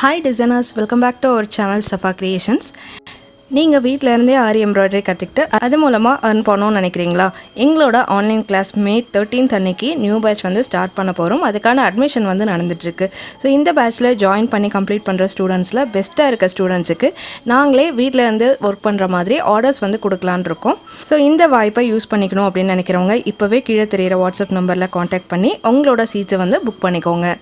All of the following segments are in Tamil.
Hi designers, welcome back to our channel Safa creations. நீங்கள் வீட்டில் இருந்தே ஆரி எம்ப்ராய்டரி கற்றுக்கிட்டு அது மூலமாக earn பண்ணணும்னு நினைக்கிறீங்களா? எங்களோட ஆன்லைன் கிளாஸ் மே 13th அன்னைக்கு நியூ பேட்ச் ஸ்டார்ட் பண்ண போகிறோம். அதுக்கான அட்மிஷன் நடந்துகிட்ருக்கு. ஸோ இந்த பேட்ச்சில் ஜாயின் பண்ணி கம்ப்ளீட் பண்ணுற ஸ்டூடெண்ட்ஸில் பெஸ்ட்டாக இருக்க ஸ்டூடெண்ட்ஸுக்கு நாங்களே வீட்டில் இருந்து ஒர்க் பண்ணுற மாதிரி ஆர்டர்ஸ் கொடுக்கலான் இருக்கோம். ஸோ இந்த வாய்ப்பை யூஸ் பண்ணிக்கணும் அப்படின்னு நினைக்கிறவங்க இப்போவே கீழே தெரிகிற வாட்ஸ்அப் நம்பரில் காண்டாக்ட் பண்ணி உங்களோட சீட்ஸை புக் பண்ணிக்கோங்க.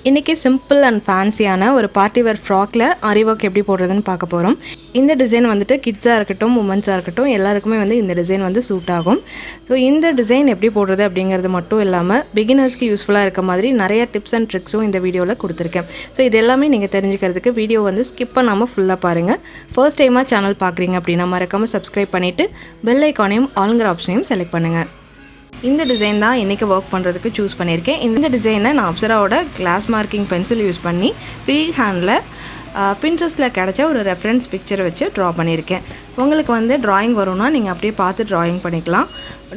இன்றைக்கி சிம்பிள் அண்ட் ஃபேன்சியான ஒரு பார்ட்டி வேர் ஃப்ராக்கில் ஆரி ஒர்க் எப்படி போடுறதுன்னு பார்க்க போகிறோம். இந்த டிசைன் கிட்ஸாக இருக்கட்டும், உமன்ஸாக இருக்கட்டும், எல்லாருக்குமே இந்த டிசைன் சூட் ஆகும். ஸோ இந்த டிசைன் எப்படி போடுறது அப்படிங்கிறது மட்டும் இல்லாமல் பிகினர்ஸ்க்கு யூஸ்ஃபுல்லாக இருக்க மாதிரி நிறைய டிப்ஸ் அண்ட் ட்ரிக்ஸும் இந்த வீடியோவில் கொடுத்துருக்கேன். ஸோ இது எல்லாமே நீங்கள் தெரிஞ்சுக்கிறதுக்கு வீடியோ ஸ்கிப் பண்ணாமல் ஃபுல்லாக பாருங்கள். ஃபர்ஸ்ட் டைமாக சேனல் பார்க்குறீங்க அப்படின்னா மறக்காமல் சப்ஸ்கிரைப் பண்ணிவிட்டு பெல் ஐக்கானையும் ஆளுங்கிற ஆப்ஷனையும் செலக்ட் பண்ணுங்கள். இந்த டிசைன் தான் இன்றைக்கி ஒர்க் பண்ணுறதுக்கு சூஸ் பண்ணியிருக்கேன். இந்த டிசைனை நான் அப்சராவோட கிளாஸ் மார்க்கிங் பென்சில் யூஸ் பண்ணி ஃப்ரீ ஹேண்டில் பின்ட்ரெஸ்ட்டில் கிடச்ச ஒரு ரெஃபரன்ஸ் பிக்சரை வச்சு ட்ரா பண்ணியிருக்கேன். உங்களுக்கு ட்ராயிங் வரும்னா நீங்கள் அப்படியே பார்த்து ட்ராயிங் பண்ணிக்கலாம்.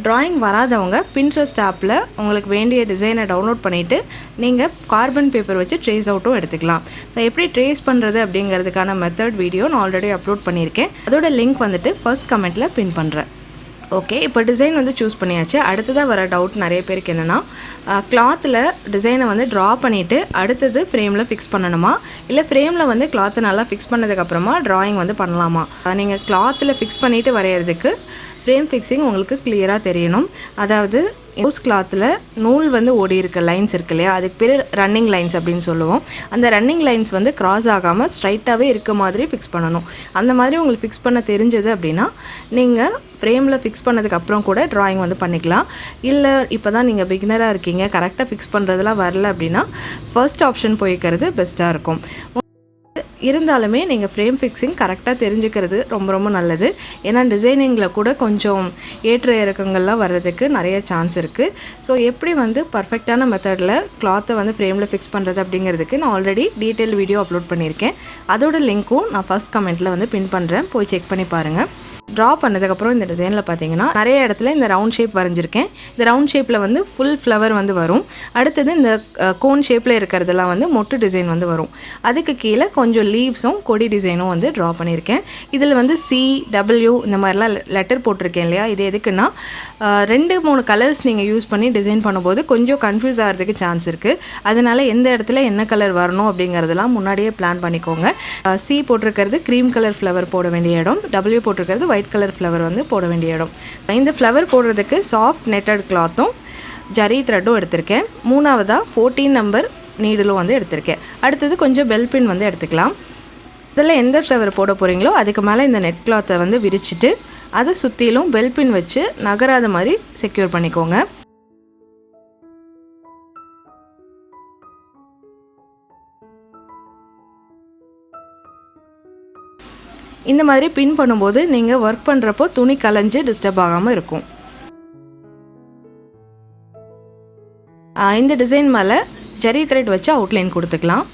ட்ராயிங் வராதவங்க பின்ட்ரெஸ்ட் ஆப்பில் உங்களுக்கு வேண்டிய டிசைனை டவுன்லோட் பண்ணிவிட்டு நீங்கள் கார்பன் பேப்பர் வச்சு ட்ரேஸ் அவுட்டும் எடுத்துக்கலாம். ஸோ எப்படி ட்ரேஸ் பண்ணுறது அப்படிங்கிறதுக்கான மெத்தட் வீடியோ நான் ஆல்ரெடி அப்லோட் பண்ணியிருக்கேன். அதோட லிங்க் ஃபர்ஸ்ட் கமெண்ட்டில் பின் பண்ணுறேன். ஓகே, இப்போ டிசைன் சூஸ் பண்ணியாச்சு. அடுத்ததாக வர டவுட் நிறைய பேருக்கு என்னென்னா, கிளாத்தில் டிசைனை ட்ரா பண்ணிவிட்டு அடுத்தது ஃப்ரேமில் ஃபிக்ஸ் பண்ணணுமா, இல்லை ஃப்ரேமில் கிளாத்தை நல்லா ஃபிக்ஸ் பண்ணதுக்கப்புறமா ட்ராயிங் பண்ணலாமா? நீங்கள் கிளாத்தில் ஃபிக்ஸ் பண்ணிவிட்டு வரைகிறதுக்கு ஃப்ரேம் ஃபிக்ஸிங் உங்களுக்கு கிளியராக தெரியணும். அதாவது ஹவுஸ் கிளாத்தில் நூல் ஓடி இருக்க லைன்ஸ் இருக்கு இல்லையா, அதுக்கு பேர் ரன்னிங் லைன்ஸ் அப்படின்னு சொல்லுவோம். அந்த ரன்னிங் லைன்ஸ் கிராஸ் ஆகாமல் ஸ்ட்ரைட்டாகவே இருக்க மாதிரி ஃபிக்ஸ் பண்ணணும். அந்த மாதிரி உங்களுக்கு ஃபிக்ஸ் பண்ண தெரிஞ்சது அப்படின்னா நீங்கள் ஃப்ரேமில் ஃபிக்ஸ் பண்ணதுக்கப்புறம் கூட ட்ராயிங் பண்ணிக்கலாம். இல்லை இப்போ தான் நீங்கள் பிகினராக இருக்கீங்க, கரெக்டாக ஃபிக்ஸ் பண்ணுறதுலாம் வரல அப்படின்னா ஃபர்ஸ்ட் ஆப்ஷன் போய்க்கிறது பெஸ்ட்டாக இருக்கும். இருந்தாலுமே நீங்கள் ஃப்ரேம் ஃபிக்ஸிங் கரெக்டாக தெரிஞ்சுக்கிறது ரொம்ப ரொம்ப நல்லது. ஏன்னா டிசைனிங்கில் கூட கொஞ்சம் ஏற்ற இறக்கங்கள்லாம் வர்றதுக்கு நிறைய சான்ஸ் இருக்குது. ஸோ எப்படி பர்ஃபெக்டான மெத்தடில் கிளாத்தை ஃப்ரேமில் ஃபிக்ஸ் பண்ணுறது அப்படிங்கிறதுக்கு நான் ஆல்ரெடி டீட்டெயில் வீடியோ அப்லோட் பண்ணியிருக்கேன். அதோட லிங்க்கும் நான் ஃபர்ஸ்ட் கமெண்ட்டில் பின் பண்ணுறேன், போய் செக் பண்ணி பாருங்கள். ட்ரா பண்ணதுக்கப்புறம் இந்த டிசைனில் பார்த்தீங்கன்னா நிறைய இடத்துல இந்த ரவுண்ட் ஷேப் வரைஞ்சிருக்கேன். இந்த ரவுண்ட் ஷேப்பில் ஃபுல் ஃப்ளவர் வரும். அடுத்தது இந்த கோன் ஷேப்பில் இருக்கிறதெல்லாம் மொட்டு டிசைன் வரும். அதுக்கு கீழே கொஞ்சம் லீவ்ஸும் கொடி டிசைனும் ட்ரா பண்ணியிருக்கேன். இதில் CW இந்த மாதிரிலாம் லெட்டர் போட்டிருக்கேன் இல்லையா, இது எதுக்குன்னா 2-3 கலர்ஸ் நீங்கள் யூஸ் பண்ணி டிசைன் பண்ணும்போது கொஞ்சம் கன்ஃபியூஸ் ஆகிறதுக்கு சான்ஸ் இருக்குது. அதனால் எந்த இடத்துல என்ன கலர் வரணும் அப்படிங்கிறதெல்லாம் முன்னாடியே பிளான் பண்ணிக்கோங்க. C போட்டிருக்கிறது க்ரீம் கலர் ஃப்ளவர் போட வேண்டிய இடம், W போட்டிருக்கிறது ஒயிட் கலர் ஃப்ளவர் போட வேண்டிய இடம். இந்த ஃப்ளவர் போடுறதுக்கு சாஃப்ட் நெட்டட் கிளாத்தும் ஜரி த்ரெட்டும் எடுத்திருக்கேன். மூணாவதாக 14 நம்பர் நீடலும் எடுத்திருக்கேன். அடுத்தது கொஞ்சம் பெல் பின் எடுத்துக்கலாம். இதில் எந்த ஃப்ளவர் போட போகிறீங்களோ அதுக்கு மேலே இந்த நெட் கிளாத்தை விரிச்சிட்டு அதை சுற்றிலும் பெல் பின் வச்சு நகராத மாதிரி செக்யூர் பண்ணிக்கோங்க. இந்த மாதிரி பின் பண்ணும்போது நீங்கள் ஒர்க் பண்ணுறப்போ துணி கலைஞ்சு டிஸ்டர்ப் ஆகாமல் இருக்கும். இந்த டிசைன் மேலே ஜரி த்ரெட் வச்சு அவுட்லைன் கொடுத்துக்கலாம்.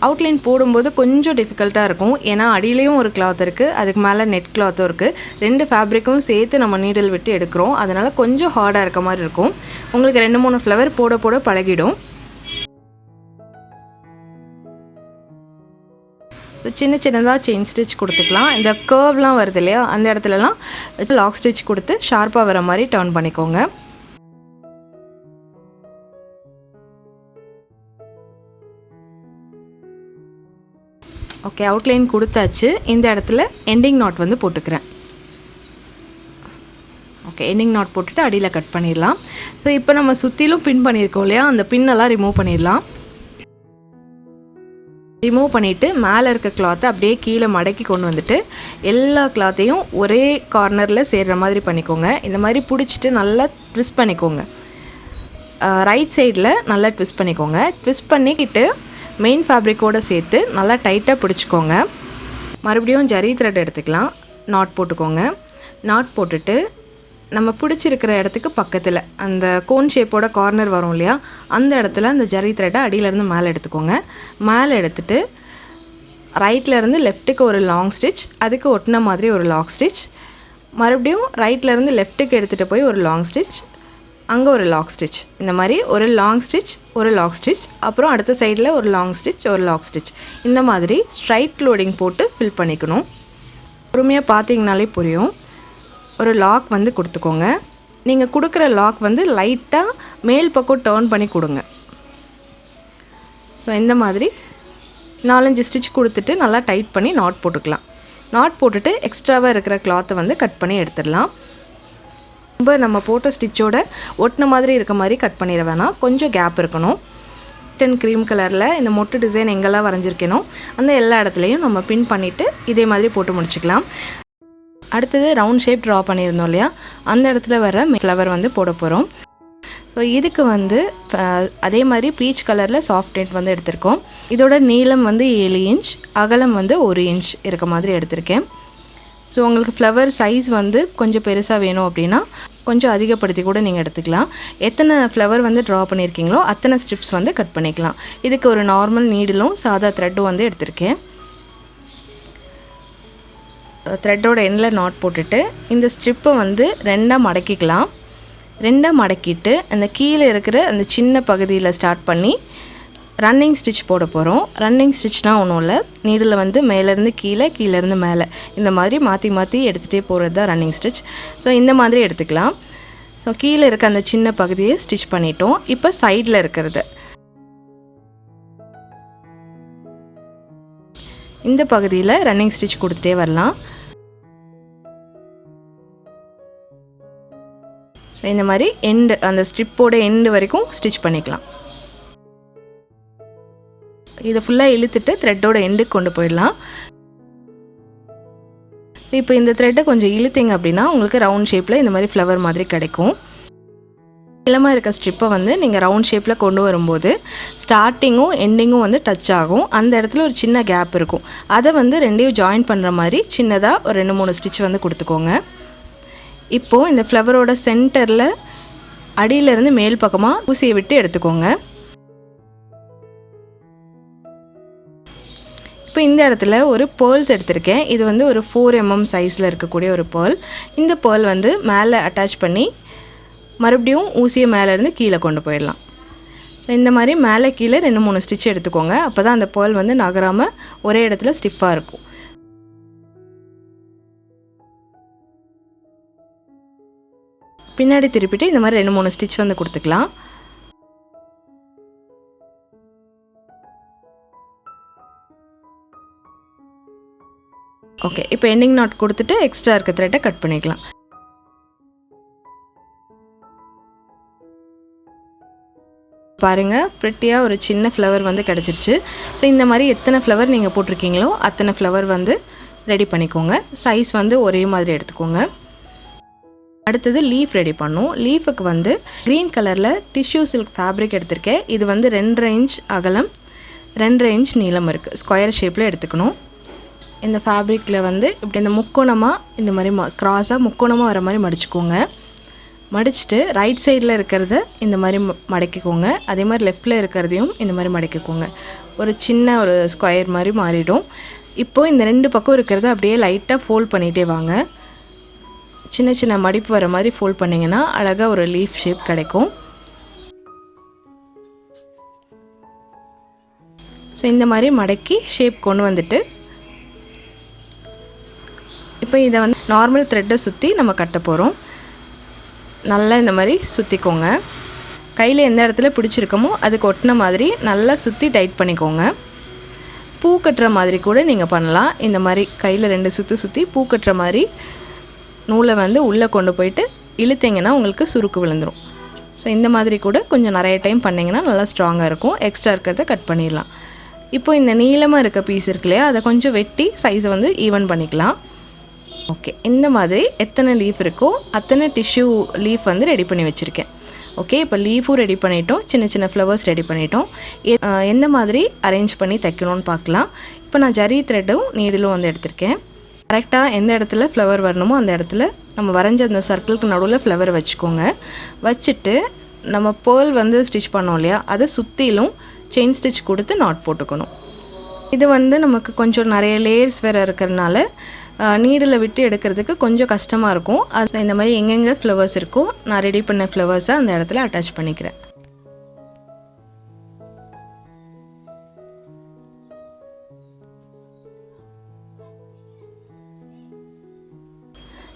அவுட்லைன் போடும்போது கொஞ்சம் டிஃபிகல்ட்டாக இருக்கும். ஏன்னா அடியிலையும் ஒரு கிளாத் இருக்குது, அதுக்கு மேலே நெட் கிளாத்தும் இருக்குது. 2 ஃபேப்ரிக்கும் சேர்த்து நம்ம நீடில் விட்டு எடுக்கிறோம். அதனால் கொஞ்சம் ஹார்டாக இருக்க மாதிரி இருக்கும். உங்களுக்கு 2-3 ஃப்ளவர் போட போட பழகிடும். ஸோ சின்ன சின்னதாக செயின் ஸ்டிச் கொடுத்துக்கலாம். இந்த கர்வ்லாம் வருது இல்லையா, அந்த இடத்துலலாம் லாக் ஸ்டிச் கொடுத்து ஷார்ப்பாக வர மாதிரி டர்ன் பண்ணிக்கோங்க. ஓகே, அவுட்லைன் கொடுத்தாச்சு. இந்த இடத்துல எண்டிங் நாட் போட்டுக்கிறேன். ஓகே, எண்டிங் நாட் போட்டுட்டு அடியில் கட் பண்ணிடலாம். ஸோ இப்போ நம்ம சுற்றிலும் பின் பண்ணியிருக்கோம் இல்லையா, அந்த பின்னெல்லாம் ரிமூவ் பண்ணிடலாம். ரிமூவ் பண்ணிவிட்டு மேலே இருக்க கிளாத்தை அப்படியே கீழே மடக்கி கொண்டு வந்துட்டு எல்லா கிளாத்தையும் ஒரே கார்னரில் சேர்கிற மாதிரி பண்ணிக்கோங்க. இந்த மாதிரி பிடிச்சிட்டு நல்லா ட்விஸ்ட் பண்ணிக்கோங்க. ரைட் சைடில் நல்லா ட்விஸ்ட் பண்ணிக்கோங்க. ட்விஸ்ட் பண்ணிக்கிட்டு மெயின் ஃபேப்ரிக்கோடு சேர்த்து நல்லா டைட்டாக பிடிச்சிக்கோங்க. மறுபடியும் ஜரி த்ரெட் எடுத்துக்கலாம். நாட் போட்டுக்கோங்க. நாட் போட்டுட்டு நம்ம பிடிச்சிருக்கிற இடத்துக்கு பக்கத்தில் அந்த கோன் ஷேப்போட கார்னர் வரும் இல்லையா, அந்த இடத்துல அந்த ஜரி த்ரெட்டை அடியிலேருந்து மேலே எடுத்துக்கோங்க. மேலே எடுத்துகிட்டு ரைட்லேருந்து லெஃப்ட்டுக்கு ஒரு லாங் ஸ்டிச், அதுக்கு ஒட்டின மாதிரி ஒரு லாங் ஸ்டிச், மறுபடியும் ரைட்லேருந்து லெஃப்ட்டுக்கு எடுத்துகிட்டு போய் ஒரு லாங் ஸ்டிச், அங்கே ஒரு லாக் ஸ்டிச். இந்த மாதிரி ஒரு லாங் ஸ்டிச், ஒரு லாக் ஸ்டிச், அப்புறம் அடுத்த சைடில் ஒரு லாங் ஸ்டிச், ஒரு லாக் ஸ்டிச். இந்த மாதிரி ஸ்ட்ரைட் லோடிங் போட்டு ஃபில் பண்ணிக்கணும். பொறுமையாக பார்த்தீங்கனாலே புரியும். ஒரு லாக் வந்து கொடுத்துக்கோங்க. நீங்கள் கொடுக்குற லாக் வந்து லைட்டாக மேல் பக்கம் டர்ன் பண்ணி கொடுங்க. ஸோ இந்த மாதிரி 4-5 ஸ்டிச் கொடுத்துட்டு நல்லா டைட் பண்ணி நாட் போட்டுக்கலாம். நாட் போட்டுட்டு எக்ஸ்ட்ராவாக இருக்கிற கிளாத்தை வந்து கட் பண்ணி எடுத்துடலாம். ரொம்ப நம்ம போட்ட ஸ்டிச்சோட ஒட்டின மாதிரி இருக்க மாதிரி கட் பண்ணிட வேணாம், கொஞ்சம் கேப் இருக்கணும். க்ரீம் கலரில் இந்த மொட்டு டிசைன் எங்கெல்லாம் வரைஞ்சிருக்கேனோ அந்த எல்லா இடத்துலையும் நம்ம பின் பண்ணிவிட்டு இதே மாதிரி போட்டு முடிச்சுக்கலாம். அடுத்தது ரவுண்ட் ஷேப் ட்ரா பண்ணியிருந்தோம் இல்லையா, அந்த இடத்துல வர ஃப்ளவர் வந்து போட போகிறோம். ஸோ இதுக்கு வந்து அதே மாதிரி பீச் கலரில் சாஃப்ட் நெட் வந்து எடுத்திருக்கோம். இதோட நீளம் வந்து 7 இன்ச், அகலம் வந்து 1 இன்ச் இருக்க மாதிரி எடுத்திருக்கேன். ஸோ உங்களுக்கு ஃப்ளவர் சைஸ் வந்து கொஞ்சம் பெருசாக வேணும் அப்படின்னா கொஞ்சம் அதிகப்படுத்தி கூட நீங்கள் எடுத்துக்கலாம். எத்தனை ஃப்ளவர் வந்து ட்ரா பண்ணியிருக்கீங்களோ அத்தனை ஸ்ட்ரிப்ஸ் வந்து கட் பண்ணிக்கலாம். இதுக்கு ஒரு நார்மல் நீடிலும் சாதா த்ரெட்டும் வந்து எடுத்திருக்கேன். த்ரெட்டோட எண்டில் நாட் போட்டுட்டு இந்த ஸ்ட்ரிப்பை வந்து 2ஆக மடக்கிக்கலாம். 2ஆக மடக்கிட்டு அந்த கீழே இருக்கிற அந்த சின்ன பகுதியில் ஸ்டார்ட் பண்ணி ரன்னிங் ஸ்டிச் போட போகிறோம். ரன்னிங் ஸ்டிச்னால் ஒன்றும் இல்லை, நீடில் வந்து மேலேருந்து கீழே, கீழேருந்து மேலே இந்த மாதிரி மாற்றி மாற்றி எடுத்துகிட்டே போகிறது தான் ரன்னிங் ஸ்டிச். ஸோ இந்த மாதிரி எடுத்துக்கலாம். ஸோ கீழே இருக்க அந்த சின்ன பகுதியை ஸ்டிச் பண்ணிட்டோம். இப்போ சைடில் இருக்கிறது இந்த பகுதியில் ரன்னிங் ஸ்டிச் கொடுத்துட்டே வரலாம். ஸோ இந்த மாதிரி எண்டு, அந்த ஸ்ட்ரிப்போட எண்டு வரைக்கும் ஸ்டிச் பண்ணிக்கலாம். இதை ஃபுல்லாக இழுத்துட்டு த்ரெட்டோட எண்டுக்கு கொண்டு போயிடலாம். இப்போ இந்த த்ரெட்டை கொஞ்சம் இழுத்திங்க அப்படின்னா உங்களுக்கு ரவுண்ட் ஷேப்பில் இந்த மாதிரி ஃப்ளவர் மாதிரி கிடைக்கும். நீளமாக இருக்க ஸ்ட்ரிப்பை வந்து நீங்கள் ரவுண்ட் ஷேப்பில் கொண்டு வரும்போது ஸ்டார்டிங்கும் எண்டிங்கும் வந்து டச் ஆகும். அந்த இடத்துல ஒரு சின்ன கேப் இருக்கும். அதை வந்து ரெண்டையும் ஜாயின் பண்ணுற மாதிரி சின்னதாக ஒரு 2-3 ஸ்டிச் வந்து கொடுத்துக்கோங்க. இப்போது இந்த ஃப்ளவரோட சென்டரில் அடியிலேருந்து மேல் பக்கமாக ஊசியை விட்டு எடுத்துக்கோங்க. இப்போ இந்த இடத்துல ஒரு பேர்ல்ஸ் எடுத்திருக்கேன். இது வந்து ஒரு 4 mm சைஸில் இருக்கக்கூடிய ஒரு பேர்ல். இந்த பேர்ல் வந்து மேலே அட்டாச் பண்ணி மறுபடியும் ஊசியை மேலேருந்து கீழே கொண்டு போயிடலாம். ஸோ இந்த மாதிரி மேலே கீழே 2-3 ஸ்டிச் எடுத்துக்கோங்க. அப்போ தான் அந்த பேர்ல் வந்து நகராமல் ஒரே இடத்துல ஸ்டிஃபாக இருக்கும். பின்னாடி திருப்பிட்டு இந்த மாதிரி 2-3 ஸ்டிச் வந்து கொடுத்துக்கலாம். ஓகே, இப்போ எண்டிங் நாட் கொடுத்துட்டு எக்ஸ்ட்ரா இருக்க த்ரெட்டை கட் பண்ணிக்கலாம். பாருங்கள், ப்ரிட்டியாக ஒரு சின்ன ஃப்ளவர் வந்து கிடச்சிருச்சு. ஸோ இந்த மாதிரி எத்தனை ஃப்ளவர் நீங்கள் போட்டிருக்கீங்களோ அத்தனை ஃப்ளவர் வந்து ரெடி பண்ணிக்கோங்க. சைஸ் வந்து ஒரே மாதிரி எடுத்துக்கோங்க. அடுத்தது லீஃப் ரெடி பண்ணும். லீஃபுக்கு வந்து க்ரீன் கலரில் டிஷ்யூ சில்க் ஃபேப்ரிக் எடுத்திருக்கேன். இது வந்து 2.5 இன்ச் அகலம், 2.5 இன்ச் நீளம் இருக்குது. ஸ்கொயர் ஷேப்பில் எடுத்துக்கணும். இந்த ஃபேப்ரிக்கில் வந்து இப்படி இந்த முக்கோணமாக இந்த மாதிரி க்ராஸாக முக்கோணமாக வர மாதிரி மடிச்சுக்கோங்க. மடிச்சுட்டு ரைட் சைடில் இருக்கிறத இந்த மாதிரி மடக்கிக்கோங்க. அதே மாதிரி லெஃப்டில் இருக்கிறதையும் இந்த மாதிரி மடக்கிக்கோங்க. ஒரு சின்ன ஒரு ஸ்கொயர் மாதிரி மாறிடும். இப்போது இந்த 2 பக்கம் இருக்கிறத அப்படியே லைட்டாக ஃபோல்ட் பண்ணிகிட்டே வாங்க. சின்ன சின்ன மடிப்பு வர மாதிரி ஃபோல்ட் பண்ணிங்கன்னா அழகாக ஒரு லீஃப் ஷேப் கிடைக்கும். ஸோ இந்த மாதிரி மடக்கி ஷேப் கொண்டு வந்துட்டு இப்போ இதை வந்து நார்மல் த்ரெட்டை சுற்றி நம்ம கட்ட போகிறோம். நல்லா இந்த மாதிரி சுற்றிக்கோங்க. கையில் எந்த இடத்துல பிடிச்சிருக்கமோ அதுக்கு ஒட்டின மாதிரி நல்லா சுற்றி டைட் பண்ணிக்கோங்க. பூ கட்டுற மாதிரி கூட நீங்கள் பண்ணலாம். இந்த மாதிரி கையில் 2 சுற்றி சுற்றி பூ கட்டுற மாதிரி நூலை வந்து உள்ளே கொண்டு போயிட்டு இழுத்திங்கன்னா உங்களுக்கு சுருக்கு விழுந்துடும். ஸோ இந்த மாதிரி கூட கொஞ்சம் நிறைய டைம் பண்ணிங்கன்னா நல்லா ஸ்ட்ராங்காக இருக்கும். எக்ஸ்ட்ரா இருக்கிறத கட் பண்ணிடலாம். இப்போ இந்த நீளமாக இருக்க பீஸ் இருக்கு இல்லையா, அதை கொஞ்சம் வெட்டி சைஸை வந்து ஈவன் பண்ணிக்கலாம். ஓகே, இந்த மாதிரி எத்தனை லீஃப் இருக்கோ அத்தனை டிஷ்யூ லீஃப் வந்து ரெடி பண்ணி வச்சுருக்கேன். ஓகே, இப்போ லீஃபும் ரெடி பண்ணிட்டோம், சின்ன சின்ன ஃப்ளவர்ஸ் ரெடி பண்ணிட்டோம். எந்த மாதிரி அரேஞ்ச் பண்ணி தைக்கணும்னு பார்க்கலாம். இப்போ நான் ஜரி த்ரெட்டும் நீடிலும் வந்து எடுத்திருக்கேன். கரெக்டாக எந்த இடத்துல ஃப்ளவர் வரணுமோ அந்த இடத்துல நம்ம வரைஞ்ச அந்த சர்க்கிளுக்கு நடுவில் ஃப்ளவர் வச்சுக்கோங்க. வச்சுட்டு நம்ம பேர்ல் வந்து ஸ்டிச் பண்ணோம் இல்லையா, அதை சுற்றிலும் செயின் ஸ்டிச் கொடுத்து நாட் போட்டுக்கணும். இது வந்து நமக்கு கொஞ்சம் நிறைய லேயர்ஸ் வேறு இருக்கிறதுனால நீடில் விட்டு எடுக்கிறதுக்கு கொஞ்சம் கஷ்டமாக இருக்கும். அதில் இந்த மாதிரி எங்கெங்கே ஃப்ளவர்ஸ் இருக்கோ நான் ரெடி பண்ண ஃப்ளவர்ஸை அந்த இடத்துல அட்டாச் பண்ணிக்கிறேன்.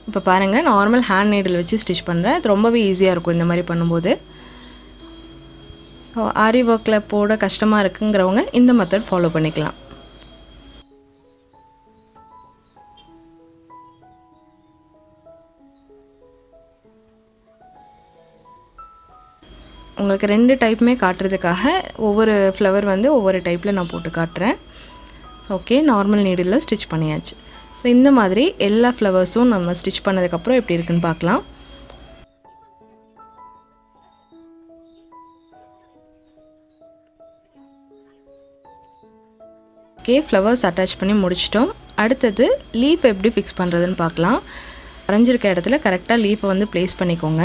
இப்போ பாருங்கள், நார்மல் ஹேண்ட் நீடில் வச்சு ஸ்டிச் பண்ணுறேன். இது ரொம்பவே ஈஸியாக இருக்கும் இந்த மாதிரி பண்ணும்போது. ஸோ ஆரி ஒர்க்கில் போட கஷ்டமாக இருக்குங்கிறவங்க இந்த மெத்தட் ஃபாலோ பண்ணிக்கலாம். உங்களுக்கு 2 டைப்புமே காட்டுறதுக்காக ஒவ்வொரு ஃப்ளவர் வந்து ஒவ்வொரு டைப்பில் நான் போட்டு காட்டுறேன். ஓகே, நார்மல் நீடில் ஸ்டிச் பண்ணியாச்சு. ஸோ இந்த மாதிரி எல்லா ஃப்ளவர்ஸும் நம்ம ஸ்டிச் பண்ணதுக்கப்புறம் எப்படி இருக்குன்னு பார்க்கலாம். ஓகே, ஃப்ளவர்ஸ் அட்டாச் பண்ணி முடிச்சிட்டோம். அடுத்தது லீஃப் எப்படி ஃபிக்ஸ் பண்ணுறதுன்னு பார்க்கலாம். வரைஞ்சிருக்க இடத்துல கரெக்டாக லீஃபை வந்து ப்ளேஸ் பண்ணிக்கோங்க.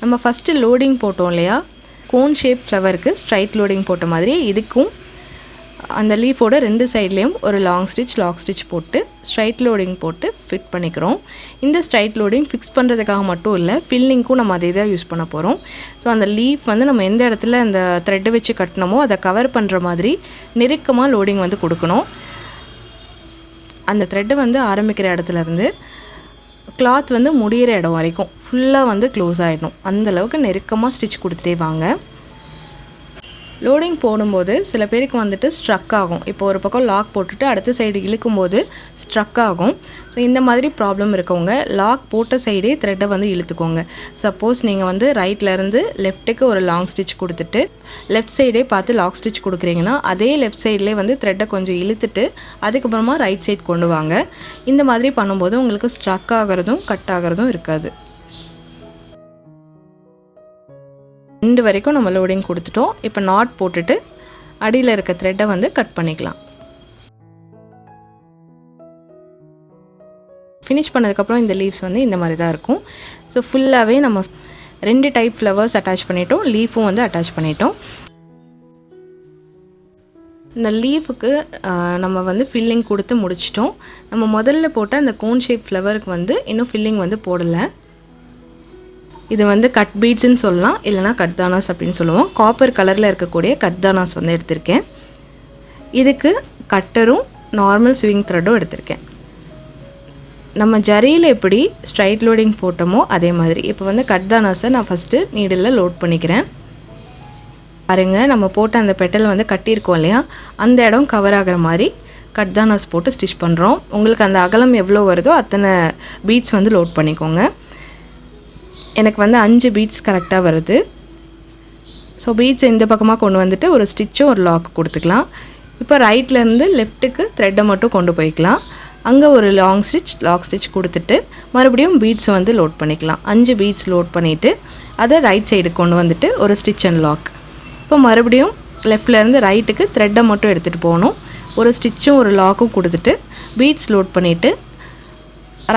நம்ம ஃபஸ்ட்டு லோடிங் போட்டோம் இல்லையா, கோன் ஷேப் ஃப்ளவருக்கு ஸ்ட்ரைட் லோடிங் போட்ட மாதிரி இதுக்கும் அந்த லீஃபோட 2 சைட்லேயும் ஒரு லாக் ஸ்டிச் போட்டு ஸ்ட்ரைட் லோடிங் போட்டு ஃபிட் பண்ணிக்கிறோம். இந்த ஸ்ட்ரைட் லோடிங் ஃபிக்ஸ் பண்ணுறதுக்காக மட்டும் இல்லை, ஃபில்லிங்க்கும் நம்ம அதே தான் யூஸ் பண்ண போகிறோம். ஸோ அந்த லீஃப் வந்து நம்ம எந்த இடத்துல அந்த த்ரெட்டை வச்சு கட்டினமோ அதை கவர் பண்ணுற மாதிரி நெருக்கமாக லோடிங் வந்து கொடுக்கணும். அந்த த்ரெட்டை வந்து ஆரம்பிக்கிற இடத்துலேருந்து கிளாத் வந்து முடிகிற இடம் வரைக்கும் ஃபுல்லாக வந்து க்ளோஸ் ஆகிடும். அந்தளவுக்கு நெருக்கமாக ஸ்டிச் கொடுத்துட்டே வாங்க. லோடிங் போடும்போது சில பேருக்கு வந்துட்டு ஸ்ட்ரக் ஆகும். இப்போ ஒரு பக்கம் லாக் போட்டுட்டு அடுத்த சைடு இழுக்கும்போது ஸ்ட்ரக் ஆகும். ஸோ இந்த மாதிரி ப்ராப்ளம் இருக்கவங்க லாக் போட்ட சைடே த்ரெட்டை வந்து இழுத்துக்கோங்க. சப்போஸ் நீங்கள் வந்து ரைட்லேருந்து லெஃப்ட்டுக்கு ஒரு லாங் ஸ்டிச் கொடுத்துட்டு லெஃப்ட் சைடே பார்த்து லாக் ஸ்டிச் கொடுக்குறீங்கன்னா அதே லெஃப்ட் சைட்லேயே வந்து த்ரெட்டை கொஞ்சம் இழுத்துட்டு அதுக்கப்புறமா ரைட் சைட் கொண்டு வாங்க. இந்த மாதிரி பண்ணும்போது உங்களுக்கு ஸ்ட்ரக் ஆகிறதும் கட் ஆகிறதும் இருக்காது. 2 வரைக்கும் நம்ம லோடிங் கொடுத்துட்டோம். இப்போ நாட் போட்டுட்டு அடியில் இருக்க த்ரெட்டை வந்து கட் பண்ணிக்கலாம். ஃபினிஷ் பண்ணதுக்கப்புறம் இந்த லீவ்ஸ் வந்து இந்த மாதிரி தான் இருக்கும். ஸோ ஃபுல்லாகவே நம்ம 2 டைப் ஃப்ளவர்ஸ் அட்டாச் பண்ணிட்டோம், லீஃபும் வந்து அட்டாச் பண்ணிட்டோம். இந்த லீஃபுக்கு நம்ம வந்து ஃபில்லிங் கொடுத்து முடிச்சிட்டோம். நம்ம முதல்ல போட்ட அந்த கோன் ஷேப் ஃப்ளவருக்கு வந்து இன்னும் ஃபில்லிங் வந்து போடலை. இது வந்து கட் பீட்ஸ்ன்னு சொல்லலாம், இல்லைனா கட்தானாஸ் அப்படின்னு சொல்லுவோம். காப்பர் கலரில் இருக்கக்கூடிய கட்தானாஸ் வந்து எடுத்திருக்கேன். இதுக்கு கட்டரும் நார்மல் ஸ்விங் த்ரெட்டும் எடுத்திருக்கேன். நம்ம ஜரியில் எப்படி ஸ்ட்ரைட் லோடிங் போட்டோமோ அதே மாதிரி இப்போ வந்து கட்தானாஸை நான் ஃபஸ்ட்டு நீடில் லோட் பண்ணிக்கிறேன். பாருங்க, நம்ம போட்ட அந்த பெட்டல் வந்து கட்டியிருக்கோம் இல்லையா, அந்த இடம் கவர் ஆகிற மாதிரி கட்தானாஸ் போட்டு ஸ்டிச் பண்ணுறோம். உங்களுக்கு அந்த அகலம் எவ்வளோ வருதோ அத்தனை பீட்ஸ் வந்து லோட் பண்ணிக்கோங்க. எனக்கு வந்து 5 பீட்ஸ் கரெக்டாக வருது. ஸோ பீட்ஸ் இந்த பக்கமாக கொண்டு வந்துட்டு ஒரு ஸ்டிச்சும் ஒரு லாக் கொடுத்துக்கலாம். இப்போ ரைட்லேருந்து லெஃப்ட்டுக்கு த்ரெட்டை மட்டும் கொண்டு போய்க்கலாம். அங்கே ஒரு லாக் ஸ்டிச் கொடுத்துட்டு மறுபடியும் பீட்ஸை வந்து லோட் பண்ணிக்கலாம். 5 பீட்ஸ் லோட் பண்ணிவிட்டு அதை ரைட் சைடுக்கு கொண்டு வந்துட்டு ஒரு ஸ்டிச் அண்ட் லாக். இப்போ மறுபடியும் லெஃப்ட்லேருந்து ரைட்டுக்கு த்ரெட்டை மட்டும் எடுத்துகிட்டு போகணும். ஒரு ஸ்டிச்சும் ஒரு லாக்கும் கொடுத்துட்டு பீட்ஸ் லோட் பண்ணிவிட்டு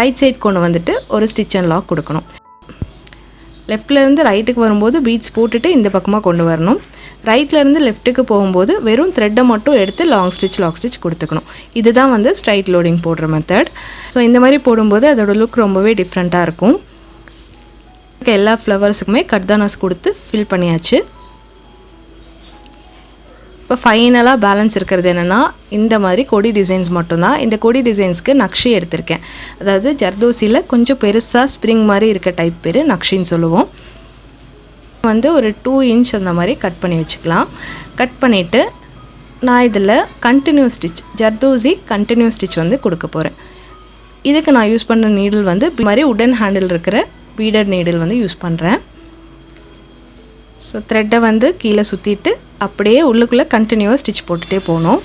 ரைட் சைடு கொண்டு வந்துட்டு ஒரு ஸ்டிச் அண்ட் லாக் கொடுக்கணும். லெஃப்ட்லேருந்து ரைட்டுக்கு வரும்போது பீட்ஸ் போட்டுட்டு இந்த பக்கமாக கொண்டு வரணும். ரைட்லேருந்து லெஃப்ட்டுக்கு போகும்போது வெறும் த்ரெட்டை மட்டும் எடுத்து லாக் ஸ்டிச் கொடுத்துக்கணும். இதுதான் வந்து ஸ்ட்ரைட் லோடிங் போடுற மெத்தட். ஸோ இந்த மாதிரி போடும்போது அதோட லுக் ரொம்பவே டிஃப்ரெண்ட்டாக இருக்கும். எல்லா ஃப்ளவர்ஸுக்குமே கட்தானாஸ் கொடுத்து ஃபில் பண்ணியாச்சு. இப்போ ஃபைனலாக பேலன்ஸ் இருக்கிறது என்னென்னா இந்த மாதிரி கொடி டிசைன்ஸ் மட்டும்தான். இந்த கொடி டிசைன்ஸ்க்கு நக்ஷி எடுத்திருக்கேன். அதாவது ஜர்தோசியில் கொஞ்சம் பெருசாக ஸ்ப்ரிங் மாதிரி இருக்க டைப் பேர் நக்ஷின்னு சொல்லுவோம். வந்து ஒரு 2 இன்ச் அந்த மாதிரி கட் பண்ணி வச்சுக்கலாம். கட் பண்ணிவிட்டு நான் இதில் continuous stitch, zardozi continuous stitch வந்து கொடுக்க போகிறேன். இதுக்கு நான் யூஸ் பண்ணுற நீடில் வந்து இது மாதிரி உடன் ஹேண்டில் இருக்கிற பீடட் நீடில் வந்து யூஸ் பண்ணுறேன். ஸோ த்ரெட்டை வந்து கீழே சுற்றிட்டு அப்படியே உள்ளுக்குள்ளே கண்டினியூவாக ஸ்டிச் போட்டுகிட்டே போகணும்.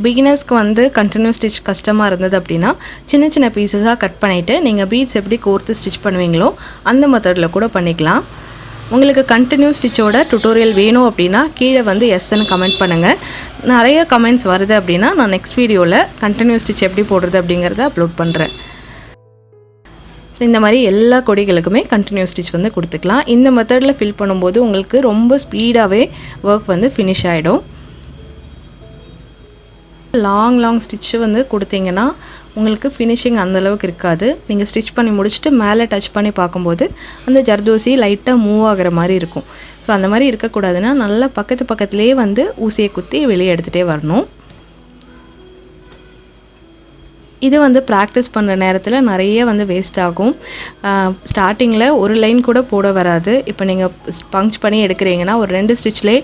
பிகினர்ஸ்க்கு வந்து கண்டினியூஸ் ஸ்டிச் கஷ்டமாக இருந்தது அப்படின்னா சின்ன சின்ன பீசஸாக கட் பண்ணிவிட்டு நீங்கள் பீட்ஸ் எப்படி கோர்த்து ஸ்டிச் பண்ணுவீங்களோ அந்த மெத்தடில் கூட பண்ணிக்கலாம். உங்களுக்கு கண்டினியூஸ் ஸ்டிச்சோட டுட்டோரியல் வேணும் அப்படின்னா கீழே வந்து எஸ்ன்னு கமெண்ட் பண்ணுங்கள். நிறைய கமெண்ட்ஸ் வருது அப்படின்னா நான் நெக்ஸ்ட் வீடியோவில் கண்டினியூஸ் ஸ்டிச் எப்படி போடுறது அப்படிங்கிறத அப்லோட் பண்ணுறேன். ஸோ இந்த மாதிரி எல்லா கொடிகளுக்குமே கண்டினியூஸ் ஸ்டிச் வந்து கொடுத்துக்கலாம். இந்த மெத்தடில் ஃபில் பண்ணும்போது உங்களுக்கு ரொம்ப ஸ்பீடாகவே ஒர்க் வந்து ஃபினிஷ் ஆகிடும். லாங் ஸ்டிச்சு வந்து கொடுத்தீங்கன்னா உங்களுக்கு ஃபினிஷிங் அந்தளவுக்கு இருக்காது. நீங்கள் ஸ்டிச் பண்ணி முடிச்சுட்டு மேலே டச் பண்ணி பார்க்கும்போது அந்த ஜர்தோசி லைட்டாக மூவ் ஆகிற மாதிரி இருக்கும். ஸோ அந்த மாதிரி இருக்கக்கூடாதுன்னா நல்லா பக்கத்துலேயே வந்து ஊசியை குத்தி வெளியே எடுத்துகிட்டே வரணும். இது வந்து ப்ராக்டிஸ் பண்ணுற நேரத்தில் நிறைய வந்து வேஸ்ட் ஆகும். ஸ்டார்டிங்கில் ஒரு லைன் கூட போட வராது. இப்போ நீங்கள் பஞ்ச் பண்ணி எடுக்கிறீங்கன்னா ஒரு 2 ஸ்டிச்லேயே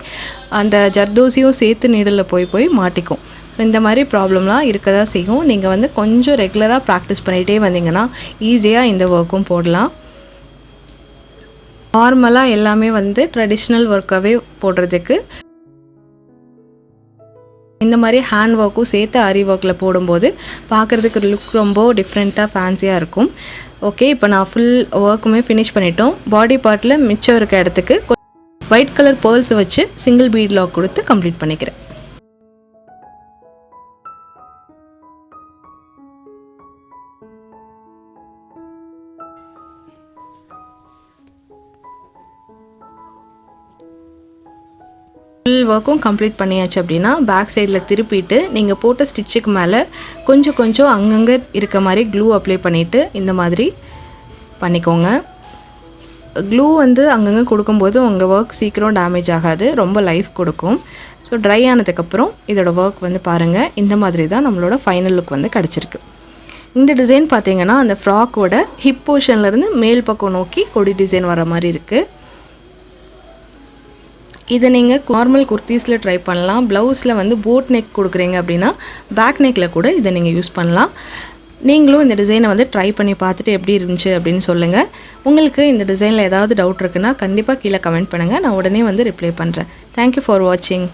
அந்த ஜர்தோசியும் சேர்த்து நீடில் போய் மாட்டிக்கும். ஸோ இந்த மாதிரி ப்ராப்ளம்லாம் இருக்க தான் செய்யும். நீங்கள் வந்து கொஞ்சம் ரெகுலராக ப்ராக்டிஸ் பண்ணிகிட்டே வந்தீங்கன்னா ஈஸியாக இந்த ஒர்க்கும் போடலாம். நார்மலாக எல்லாமே வந்து ட்ரெடிஷ்னல் ஒர்க்காகவே போடுறதுக்கு இந்த மாதிரி ஹேண்ட் ஒர்க்கும் சேர்த்து ஆரி ஒர்க்கில் போடும்போது பார்க்குறதுக்கு லுக் ரொம்ப டிஃப்ரெண்ட்டாக ஃபேன்சியாக இருக்கும். ஓகே, இப்போ நான் ஃபுல் ஒர்க்குமே ஃபினிஷ் பண்ணிட்டோம். பாடி பார்ட்டில் மிச்சம் இருக்க இடத்துக்கு ஒயிட் கலர் பேர்ல்ஸ் வச்சு சிங்கிள் பீட் லாக் கொடுத்து கம்ப்ளீட் பண்ணிக்கிறேன். ஃபுல் ஒர்க்கும் கம்ப்ளீட் பண்ணியாச்சு அப்படின்னா பேக் சைடில் திருப்பிட்டு நீங்கள் போட்ட ஸ்டிச்சுக்கு மேலே கொஞ்சம் அங்கங்கே இருக்க மாதிரி க்ளூ அப்ளை பண்ணிவிட்டு இந்த மாதிரி பண்ணிக்கோங்க. க்ளூ வந்து அங்கங்கே கொடுக்கும்போது உங்கள் ஒர்க் சீக்கிரம் டேமேஜ் ஆகாது, ரொம்ப லைஃப் கொடுக்கும். ஸோ ட்ரை ஆனதுக்கப்புறம் இதோட ஒர்க் வந்து பாருங்கள். இந்த மாதிரி தான் நம்மளோட ஃபைனல் லுக் வந்து கிடச்சிருக்கு. இந்த டிசைன் பார்த்தீங்கன்னா அந்த ஃப்ராக்கோட ஹிப் போர்ஷன்லேருந்து மேல் பக்கம் நோக்கி கொடி டிசைன் வர மாதிரி இருக்குது. இதை நீங்கள் நார்மல் குர்த்தீஸில் ட்ரை பண்ணலாம். ப்ளவுஸில் வந்து போட் நெக் கொடுக்குறீங்க அப்படின்னா பேக் நெக்கில் கூட இதை நீங்கள் யூஸ் பண்ணலாம். நீங்களும் இந்த டிசைனை வந்து ட்ரை பண்ணி பார்த்துட்டு எப்படி இருந்துச்சு அப்படின்னு சொல்லுங்கள். உங்களுக்கு இந்த டிசைனில் ஏதாவது டவுட் இருக்குன்னா கண்டிப்பாக கீழே கமெண்ட் பண்ணுங்கள். நான் உடனே வந்து ரிப்ளை பண்ணுறேன். தேங்க்யூ ஃபார் வாட்சிங்.